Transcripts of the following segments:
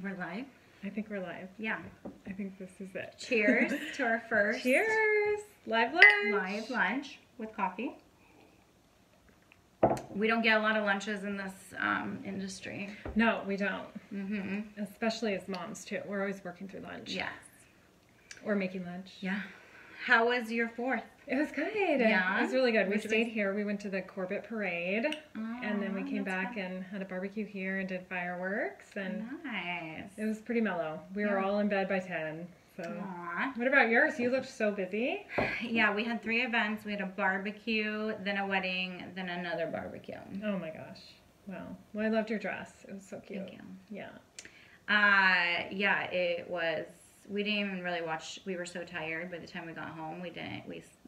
We're live? I think we're live. Yeah. I think this is it. Cheers to our first Cheers! Live lunch! live lunch with coffee. We don't get a lot of lunches in this industry. No, we don't. Mm-hmm. Especially as moms, too. We're always working through lunch. Yes. Or making lunch. Yeah. How was your 4th? It was good. Yeah? It was really good. We Which was- stayed here. We went to the Corbett Parade. And then we came that's back fun. and had a barbecue here and did fireworks. And Nice. it was pretty mellow. We were Yeah. all in bed by 10. So, Aw. what about yours? You looked so busy. Yeah, we had 3 events. We had a barbecue, then a wedding, then another barbecue. Oh my gosh. Wow. Well, I loved your dress. It was so cute. Thank you. Yeah. Yeah, it was. We didn't even really watch. We were so tired by the time we got home. We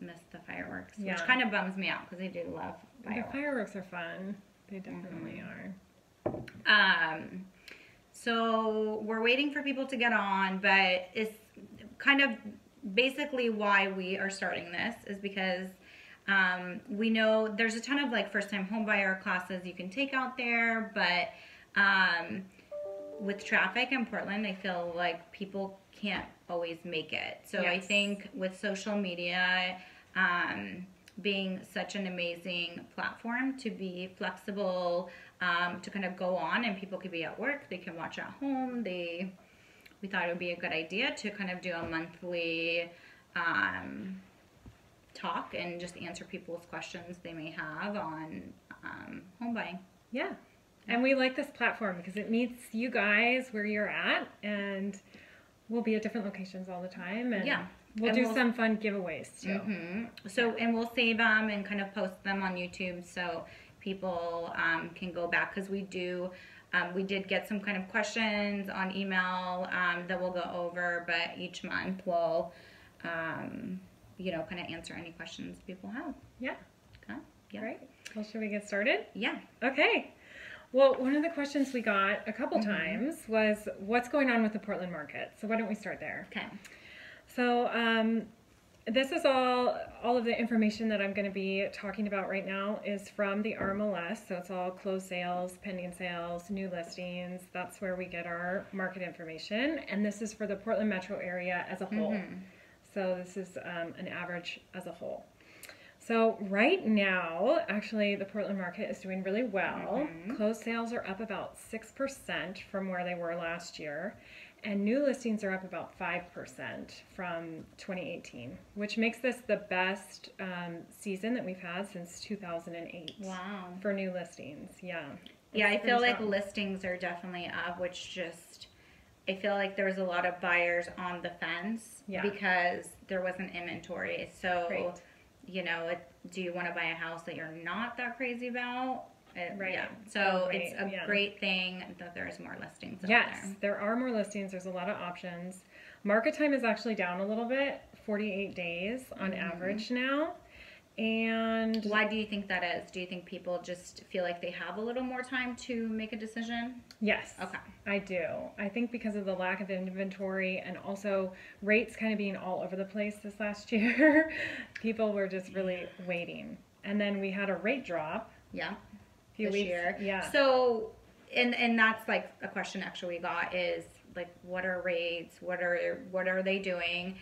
missed the fireworks, Yeah. which kind of bums me out because I do love The fireworks. fireworks are fun. They definitely are. So we're waiting for people to get on, but it's kind of basically why we are starting this is because we know there's a ton of like first-time homebuyer classes you can take out there, but with traffic in Portland, I feel like people can't always make it. So I Yes. think with social media being such an amazing platform to be flexible, to kind of go on, and people could be at work, they can watch at home. We thought it would be a good idea to kind of do a monthly talk and just answer people's questions they may have on home buying. Yeah. And we like this platform because it meets you guys where you're at, and we'll be at different locations all the time. And Yeah. we'll And do we'll- some fun giveaways too. So, and we'll save them and kind of post them on YouTube so people can go back, because we did get some kind of questions on email that we'll go over, but each month we'll, kind of answer any questions people have. Yeah. Okay? Yeah. Right. Well, should we get started? Yeah. Okay. Well, one of the questions we got a couple Mm-hmm. times was what's going on with the Portland market. So why don't we start there? Okay. So this is all of the information that I'm going to be talking about right now is from the RMLS. So it's all closed sales, pending sales, new listings. That's where we get our market information. And this is for the Portland metro area as a whole. So this is an average as a whole. So right now, actually, the Portland market is doing really well. Closed sales are up about 6% from where they were last year. And new listings are up about 5% from 2018, which makes this the best season that we've had since 2008 Wow. for new listings. Yeah. Yeah, I It's feel pretty like strong. listings are definitely up, which just, I feel like there was a lot of buyers on the fence Yeah. because there wasn't inventory. So, Right. do you want to buy a house that you're not that crazy about? Right. Yeah. So Right, it's a yeah. great thing that there's more listings out Yes, there. there are more listings. There's a lot of options. Market time is actually down a little bit, 48 days on average now. And Why do you think that is? Do you think people just feel like they have a little more time to make a decision? yes, Okay. I do. I think because of the lack of inventory and also rates kind of being all over the place this last year, people were just really waiting. And then we had a rate drop Yeah. a few This weeks. year. Yeah. So, and that's like a question actually we got is like, what are rates? What are they doing?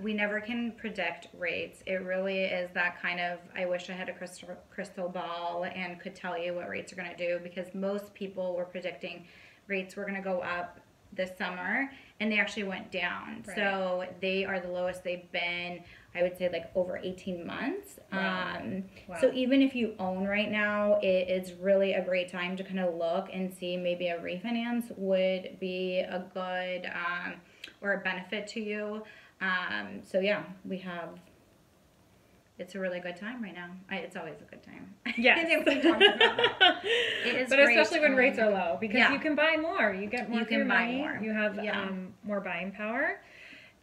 We never can predict rates. It really is that kind of, I wish I had a crystal ball and could tell you what rates are going to do, because most people were predicting rates were going to go up this summer, and they actually went down. Right. So they are the lowest they've been, I would say, like over 18 months. Wow. So even if you own right now, it is really a great time to kind of look and see maybe a refinance would be a good or a benefit to you. So yeah, it's a really good time right now. It's always a good time. Yes. I think we talked about that. It is But great. especially when rates are low, because Yeah. you can buy more. You get more You for can your buy money. more. You have Yeah. more buying power.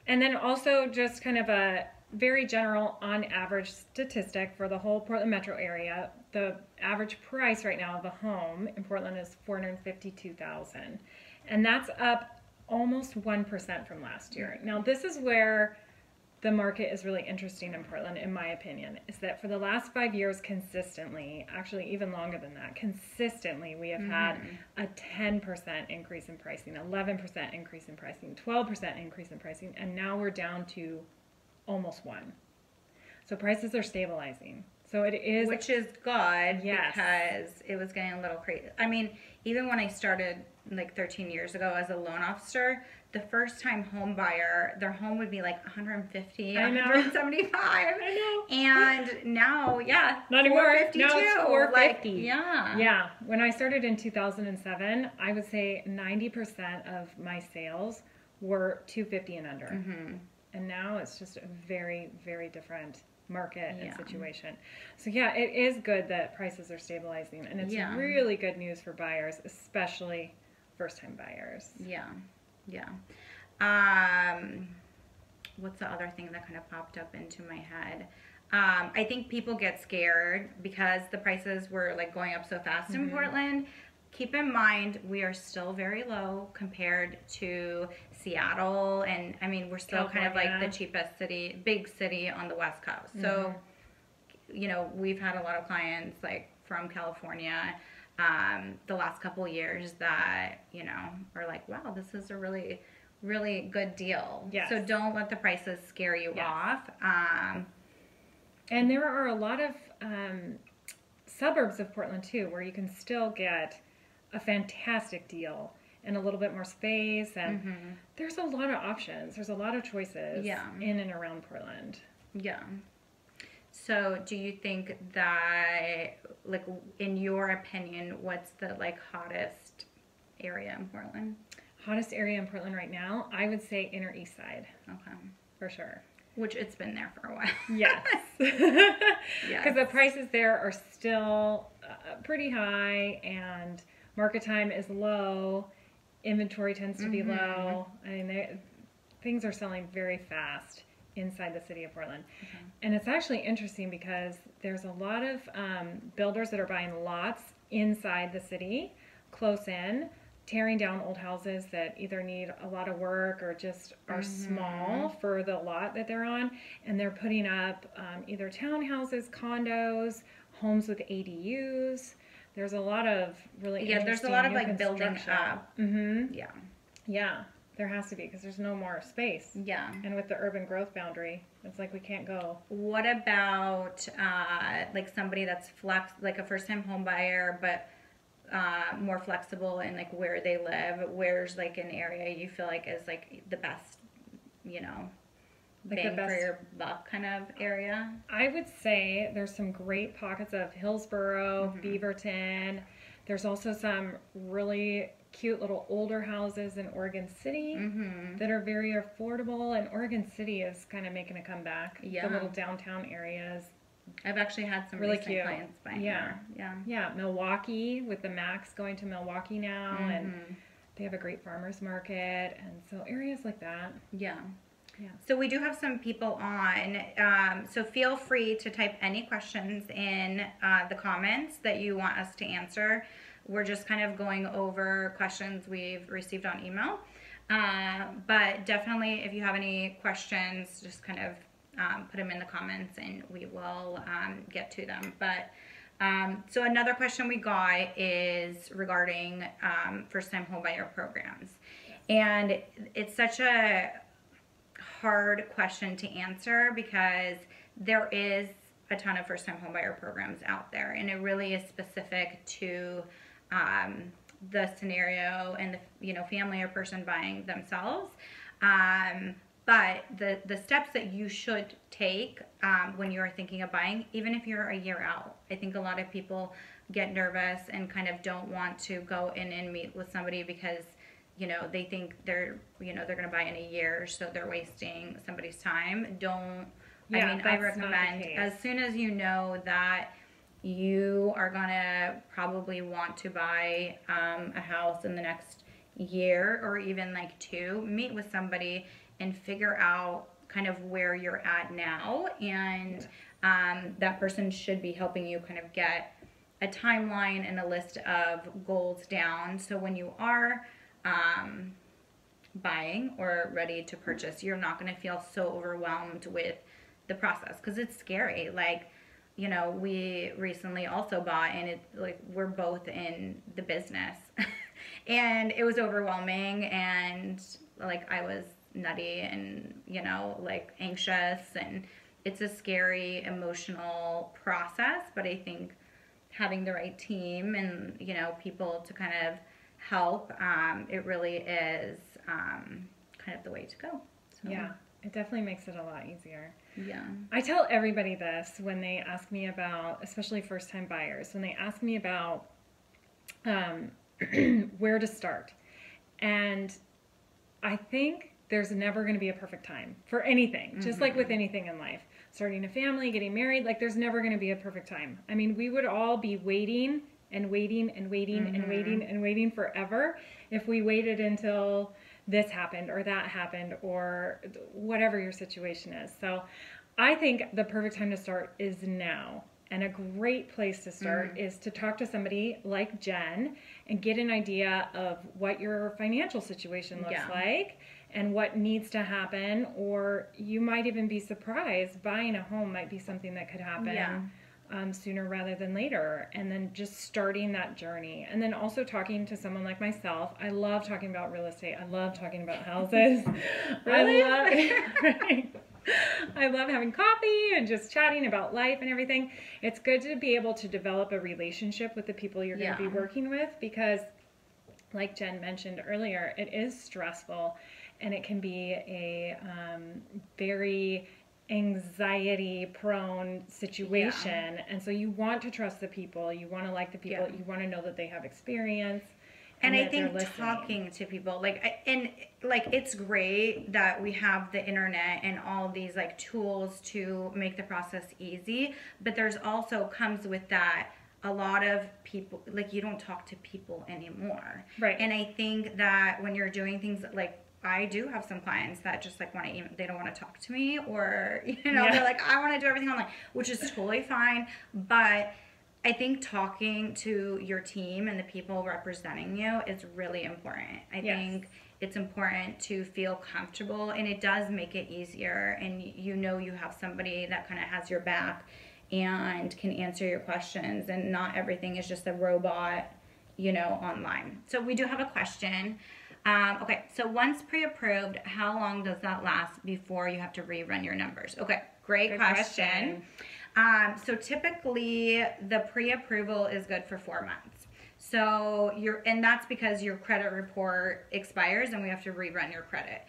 And then also just kind of a very general on average statistic for the whole Portland metro area. The average price right now of a home in Portland is $452,000. And that's up almost 1% from last year. Now this is where the market is really interesting in Portland, in my opinion, is that for the last 5 years consistently, actually even longer than that, consistently we have had a 10% increase in pricing, 11% increase in pricing, 12% increase in pricing, and now we're down to almost 1. So prices are stabilizing. So it is, which is good, yes, because it was getting a little crazy. I mean, even when I started like 13 years ago as a loan officer, the first time home buyer, their home would be like 150, I know. 175. I know. And now, yeah, not anymore. 452. Now it's 450. Like, yeah. Yeah. When I started in 2007, I would say 90% of my sales were 250 and under. And now it's just a very, very different market and situation. So yeah, it is good that prices are stabilizing, and it's really good news for buyers, especially first-time buyers. Yeah. What's the other thing that kind of popped up into my head? I think people get scared because the prices were like going up so fast in Portland. Keep in mind, we are still very low compared to Seattle, and I mean, we're still kind of like the cheapest city, big city on the West Coast. So, you know, we've had a lot of clients like from California the last couple years that, you know, are like, wow, this is a really, really good deal. Yes. So don't let the prices scare you off. And there are a lot of suburbs of Portland too, where you can still get a fantastic deal and a little bit more space, and there's a lot of options. There's a lot of choices in and around Portland. Yeah. So do you think that, like, in your opinion, what's the like hottest area in Portland? Hottest area in Portland right now, I would say Inner East Side. Okay. For sure. Which it's been there for a while. Yes. Because the prices there are still pretty high, and market time is low. Inventory tends to be low. I mean, things are selling very fast inside the city of Portland. And it's actually interesting because there's a lot of builders that are buying lots inside the city, close in, tearing down old houses that either need a lot of work or just are small for the lot that they're on, and they're putting up either townhouses, condos, homes with ADUs. There's a lot of really interesting there's a lot of like building up. Yeah, there has to be, because there's no more space. Yeah. And with the urban growth boundary, it's like we can't go. What about like somebody that's like a first-time home buyer, but more flexible in like where they live? Where's like an area you feel like is like the best, you know, like bang for your buck kind of area? I would say there's some great pockets of Hillsborough, Beaverton. There's also some really cute little older houses in Oregon City that are very affordable, and Oregon City is kind of making a comeback. The little downtown areas. I've actually had some really recent cute clients buying there. Yeah, Milwaukee, with the Max going to Milwaukee now, and they have a great farmers market, and so areas like that. Yeah. So we do have some people on, so feel free to type any questions in the comments that you want us to answer. We're just kind of going over questions we've received on email, but definitely if you have any questions, just kind of put them in the comments and we will get to them. But so another question we got is regarding first-time homebuyer programs, and it's such a hard question to answer because there is a ton of first-time homebuyer programs out there, and it really is specific to the scenario and the family or person buying themselves. But the steps that you should take when you are thinking of buying, even if you're a year out, I think a lot of people get nervous and kind of don't want to go in and meet with somebody because they think they're going to buy in a year, so they're wasting somebody's time. I recommend as soon as you know that you are going to probably want to buy a house in the next year or even like 2, meet with somebody and figure out kind of where you're at now, and that person should be helping you kind of get a timeline and a list of goals down, so when you are buying or ready to purchase, you're not going to feel so overwhelmed with the process because it's scary. Like, you know, we recently also bought, and it like we're both in the business, and it was overwhelming, and like I was nutty and, you know, like anxious, and it's a scary emotional process. But I think having the right team and, you know, people to kind of help, it really is kind of the way to go. So, Yeah, it definitely makes it a lot easier. yeah. I tell everybody this when they ask me about, especially first-time buyers, when they ask me about where to start. And I think there's never going to be a perfect time for anything, just like with anything in life. Starting a family, getting married, like there's never going to be a perfect time. I mean, we would all be waiting and waiting and waiting and waiting and waiting forever if we waited until this happened or that happened or whatever your situation is. So I think the perfect time to start is now. And a great place to start is to talk to somebody like Jen and get an idea of what your financial situation looks like and what needs to happen. Or you might even be surprised. Buying a home might be something that could happen sooner rather than later. And then just starting that journey. And then also talking to someone like myself. I love talking about real estate. I love talking about houses. Really? I love having coffee and just chatting about life and everything. It's good to be able to develop a relationship with the people you're going to be working with because, like Jen mentioned earlier, it is stressful and it can be a very anxiety-prone situation. And so you want to trust the people. You want to like the people. You want to know that they have experience. And I think talking to people, it's great that we have the internet and all these like tools to make the process easy, but there's also comes with that a lot of people, like you don't talk to people anymore. Right. And I think that when you're doing things like, I do have some clients that just like want to, they don't want to talk to me, or, you know, they're like, I want to do everything online, which is totally fine. But I think talking to your team and the people representing you is really important. I think it's important to feel comfortable, and it does make it easier. And you know you have somebody that kind of has your back and can answer your questions, and not everything is just a robot, you know, online. So we do have a question. Okay, so once pre-approved, how long does that last before you have to rerun your numbers? Okay, great question. So typically the pre-approval is good for 4 months. So and that's because your credit report expires and we have to rerun your credit.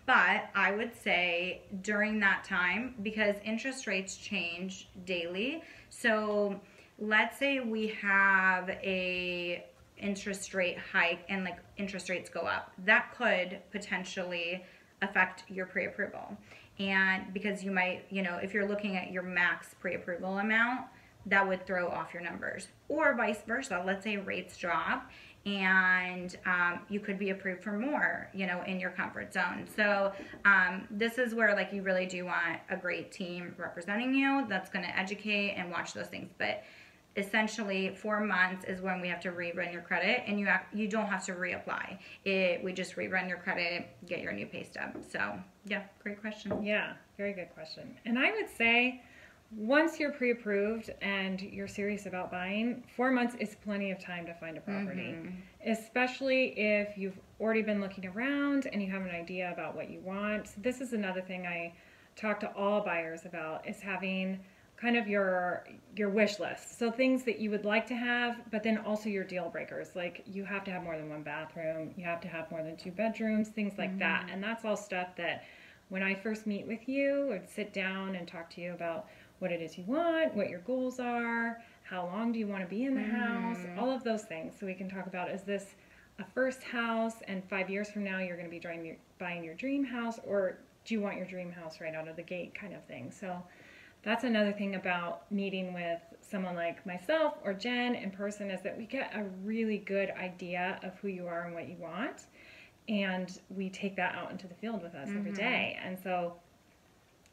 But I would say during that time, because interest rates change daily. So let's say we have a interest rate hike and like interest rates go up. That could potentially affect your pre-approval. And because you might, you know, if you're looking at your max pre-approval amount, that would throw off your numbers. Or vice versa. Let's say rates drop and you could be approved for more, you know, in your comfort zone. So this is where like you really do want a great team representing you that's going to educate and watch those things. But essentially 4 months is when we have to rerun your credit, and you don't have to reapply. We just rerun your credit, get your new pay stub. So yeah, great question. Yeah, very good question. And I would say once you're pre-approved and you're serious about buying, 4 months is plenty of time to find a property, especially if you've already been looking around and you have an idea about what you want. So this is another thing I talk to all buyers about, is having kind of your wish list. So things that you would like to have, but then also your deal breakers. Like you have to have more than one bathroom, you have to have more than 2 bedrooms, things like that. And that's all stuff that when I first meet with you, I'd sit down and talk to you about what it is you want, what your goals are, how long do you want to be in the house, all of those things. So we can talk about, is this a first house and 5 years from now you're going to be buying your dream house, or do you want your dream house right out of the gate kind of thing. So that's another thing about meeting with someone like myself or Jen in person, is that we get a really good idea of who you are and what you want, and we take that out into the field with us every day. And so,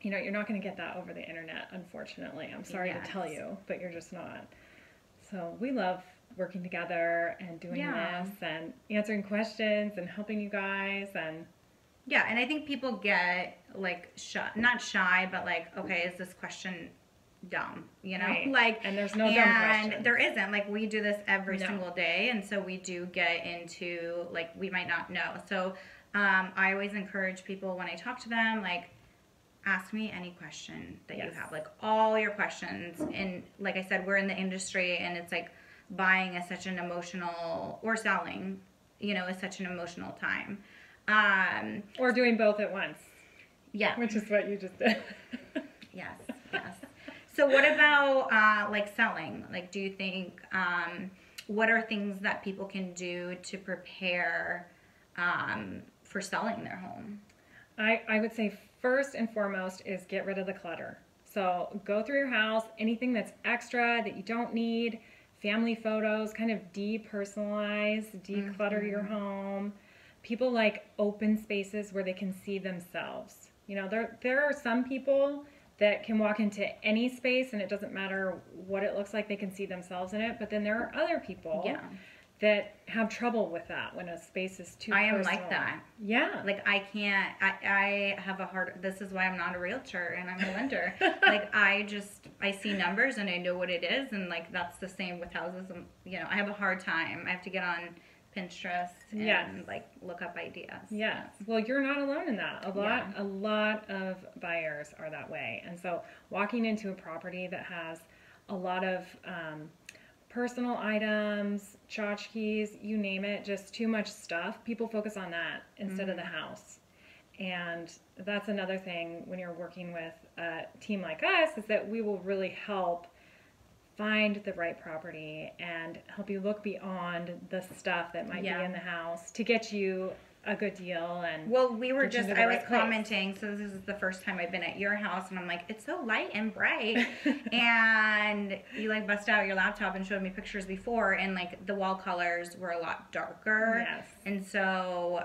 you know, you're not going to get that over the internet, unfortunately. I'm sorry to tell you, but you're just not. So we love working together and doing Yeah. this and answering questions and helping you guys. And Yeah, and I think people get like shy, not shy, but like, okay, is this question dumb? You know, Right. like, And there's no dumb and questions. there isn't. Like, we do this every No. single day, and so we do get into like we might not know. So, I always encourage people when I talk to them, like, ask me any question that you Yes. have, like all your questions. And like I said, we're in the industry, and it's like buying is such an emotional, or selling, you know, is such an emotional time. Or doing both at once, Yeah. which is what you just did. Yes, yes. So what about like selling? Like, do you think what are things that people can do to prepare for selling their home? I would say first and foremost is get rid of the clutter. So go through your house, anything that's extra that you don't need, family photos, kind of depersonalize, declutter your home. People like open spaces where they can see themselves. You know, there are some people that can walk into any space and it doesn't matter what it looks like, they can see themselves in it. But then there are other people Yeah. that have trouble with that when a space is too I am personal. like that. Yeah. Like, I can't, I have a hard, this is why I'm not a realtor and I'm a lender. Like, I see numbers and I know what it is, and like that's the same with houses. And you know, I have a hard time. I have to get on Pinterest and Yes. like look up ideas. Yes. Well, you're not alone in that. A lot of buyers are that way. And so walking into a property that has a lot of personal items, tchotchkes, you name it, just too much stuff, people focus on that instead of the house. And that's another thing when you're working with a team like us, is that we will really help find the right property and help you look beyond the stuff that might be in the house to get you a good deal. And well, we were get you just, to the I was right place. commenting, so this is the first time I've been at your house, and I'm like, it's so light and bright. And you like bust out your laptop and showed me pictures before, and like the wall colors were a lot darker. Yes. And so,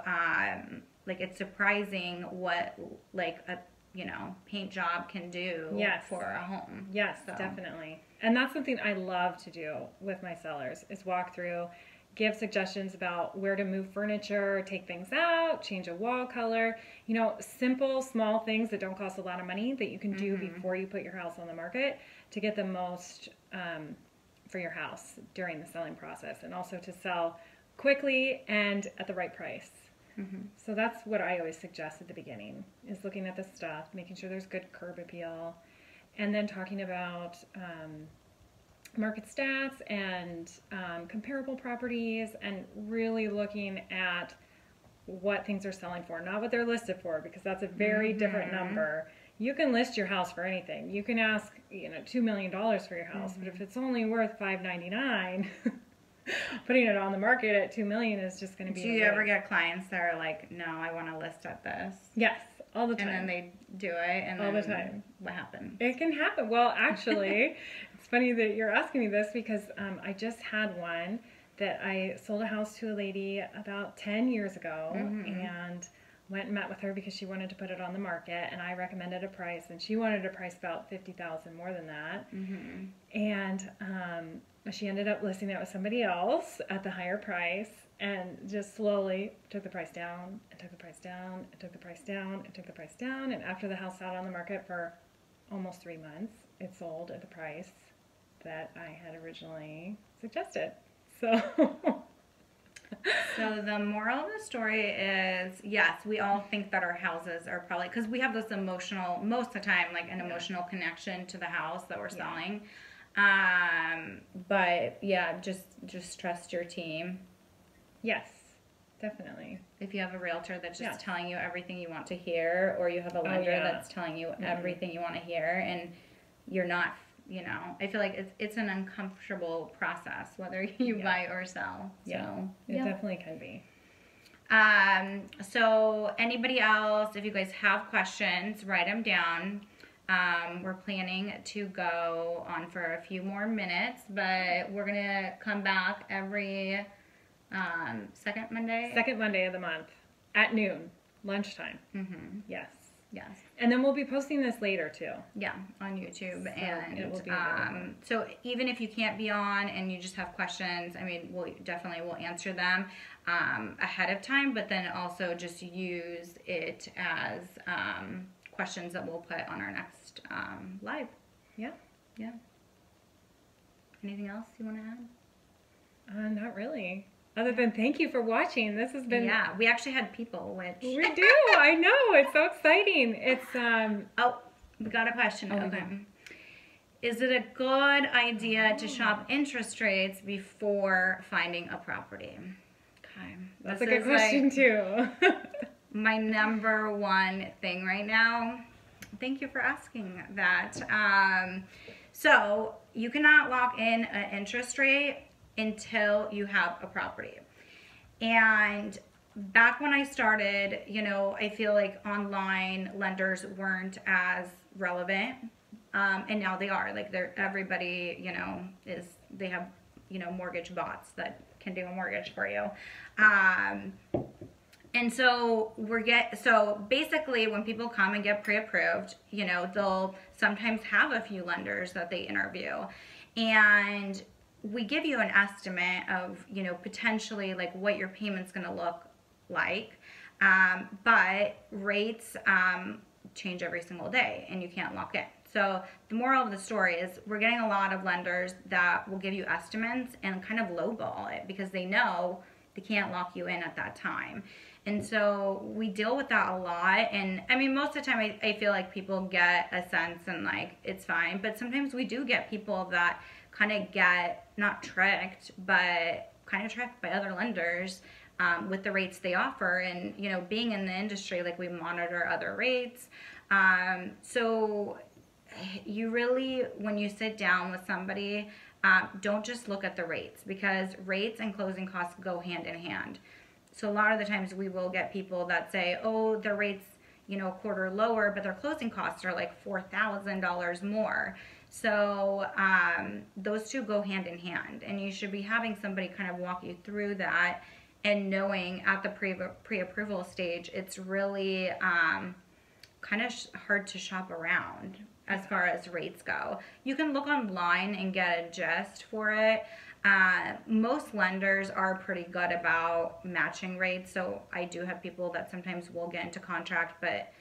like, it's surprising what like a, you know, paint job can do Yes. for a home. Yes, So. definitely. And that's something I love to do with my sellers, is walk through, give suggestions about where to move furniture, take things out, change a wall color, you know, simple, small things that don't cost a lot of money that you can do before you put your house on the market to get the most for your house during the selling process, and also to sell quickly and at the right price. So that's what I always suggest at the beginning, is looking at the stuff, making sure there's good curb appeal, and then talking about market stats and comparable properties, and really looking at what things are selling for, not what they're listed for, because that's a very different number. You can list your house for anything. You can ask, you know, $2 million for your house, but if it's only worth $599, putting it on the market at $2 million is just going to be. Do you ever get clients that are like, no, I want to list at this? Yes, all the time. And then they do it, and all then the time. what happened? It can happen. Well, actually, it's funny that you're asking me this, because I just had one that I sold a house to a lady about 10 years ago, and went and met with her because she wanted to put it on the market, and I recommended a price, and she wanted a price about $50,000 more than that. And she ended up listing it with somebody else at the higher price, and just slowly took the price down, and took the price down, and took the price down, and took the price down. And after the house sat on the market for almost 3 months, it sold at the price that I had originally suggested. So So the moral of the story is, yes, we all think that our houses are probably, because we have this emotional, most of the time, like an emotional connection to the house that we're selling. But yeah, just trust your team. yes, definitely. If you have a realtor that's just Yeah. telling you everything you want to hear, or you have a lender yeah. that's telling you everything you want to hear, and you're not, you know, I feel like it's an uncomfortable process, whether you buy or sell. So, It definitely can be. So anybody else, if you guys have questions, write them down. We're planning to go on for a few more minutes, but we're gonna come back every second Monday. Second Monday of the month at noon, lunchtime. Yes. Yes. And then we'll be posting this later too. Yeah, on YouTube. So And it will be available. so even if you can't be on and you just have questions, I mean, we'll definitely will answer them ahead of time, but then also just use it as questions that we'll put on our next live. Yeah. Yeah. Anything else you want to add? Not really. Other than thank you for watching. This has been. Yeah, we actually had people, which. We do. I know. It's so exciting. It's. Oh, we got a question. Oh, Okay. Is it a good idea to shop interest rates before finding a property? Okay. That's This a good is, question like, too. my number one thing right now. Thank you for asking that. So you cannot lock in an interest rate until you have a property. And back when I started, you know, I feel like online lenders weren't as relevant. And now they are. Like everybody, you know, they have, you know, mortgage bots that can do a mortgage for you. And so so basically when people come and get pre-approved, you know, they'll sometimes have a few lenders that they interview. And we give you an estimate of, you know, potentially like what your payment's going to look like. But rates change every single day and you can't lock in. So the moral of the story is we're getting a lot of lenders that will give you estimates and kind of lowball it because they know they can't lock you in at that time. And so we deal with that a lot. And I mean, most of the time I feel like people get a sense and like it's fine. But sometimes we do get people that kind of get not tricked, but kind of tricked by other lenders with the rates they offer. And, you know, being in the industry, like we monitor other rates. So you really, when you sit down with somebody, don't just look at the rates because rates and closing costs go hand in hand. So a lot of the times we will get people that say, oh, their rates, you know, a quarter lower, but their closing costs are like $4,000 more. So those two go hand in hand, and you should be having somebody kind of walk you through that and knowing at the pre-approval stage, it's really kind of hard to shop around as far as rates go. You can look online and get a gist for it. Most lenders are pretty good about matching rates, so I do have people that sometimes will get into contract, but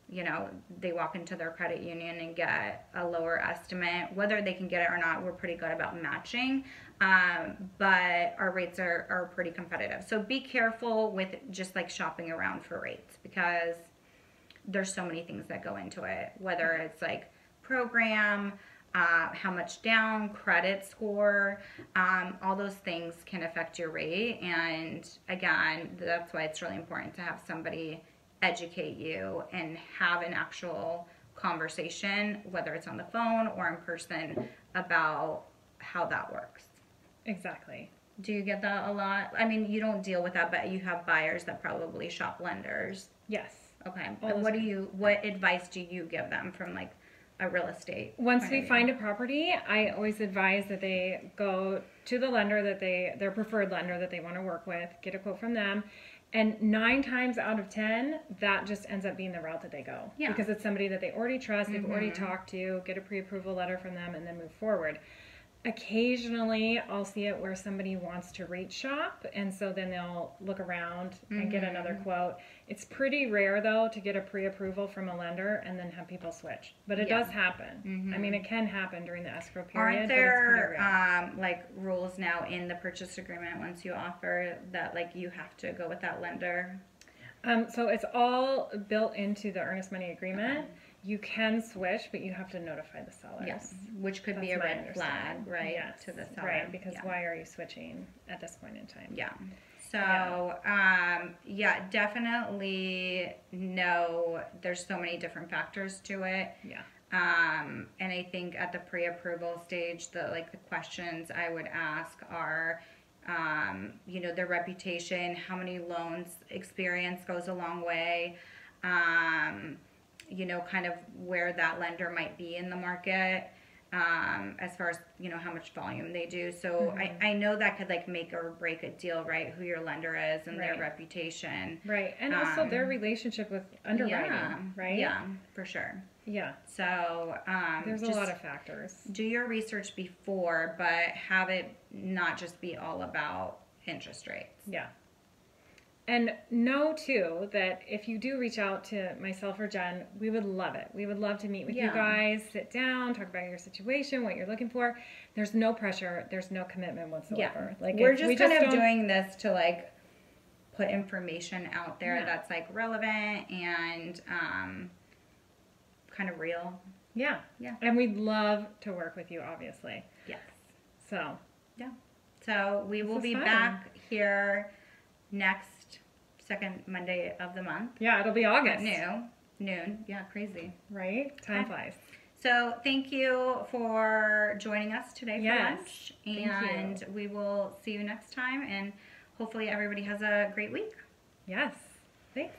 you know, they walk into their credit union and get a lower estimate. Whether they can get it or not, we're pretty good about matching, but our rates are pretty competitive. So be careful with just like shopping around for rates because there's so many things that go into it, whether it's like program, how much down, credit score, all those things can affect your rate. And again, that's why it's really important to have somebody educate you and have an actual conversation, whether it's on the phone or in person, about how that works. Exactly. Do you get that a lot? I mean, you don't deal with that, but you have buyers that probably shop lenders. Yes. Okay. And what advice do you give them from like a real estate? Once we find a property, I always advise that they go to the lender that their preferred lender that they want to work with, get a quote from them. And 9 times out of 10, that just ends up being the route that they go. Yeah. Because it's somebody that they already trust, they've already talked to, get a pre-approval letter from them, and then move forward. Occasionally, I'll see it where somebody wants to rate shop, and so then they'll look around and get another quote. It's pretty rare, though, to get a pre-approval from a lender and then have people switch. But it does happen. I mean, it can happen during the escrow period. Aren't there like rules now in the purchase agreement once you offer that like you have to go with that lender? So it's all built into the earnest money agreement. You can switch, but you have to notify the sellers. Yes, which could be a That's my red flag, right, Yes, to the seller. right, because why are you switching at this point in time? Yeah. So, yeah, definitely know there's so many different factors to it. Yeah. And I think at the pre-approval stage, the questions I would ask are, you know, their reputation, how many loans experience goes a long way, you know, kind of where that lender might be in the market. as far as, you know, how much volume they do. So I know that could like make or break a deal, right? Who your lender is and their Right. reputation. Right. And also their relationship with underwriting, Yeah. right? Yeah, for sure. Yeah. So There's a just lot of factors. do your research before, but have it not just be all about interest rates. Yeah. And know too that if you do reach out to myself or Jen, we would love it. We would love to meet with you Yeah. guys, sit down, talk about your situation, what you're looking for. There's no pressure, there's no commitment whatsoever. Like we're if just we kind of don't- doing this to like put information out there Yeah. that's like relevant and kind of real. Yeah. Yeah. And we'd love to work with you, obviously. Yes. So Yeah. So we will is be fun. back here next second Monday of the month. yeah, it'll be At August. noon. Yeah, crazy. Right? Time Okay. flies. So thank you for joining us today for Yes, lunch. thank And you. we will see you next time. And hopefully everybody has a great week. Yes. Thanks.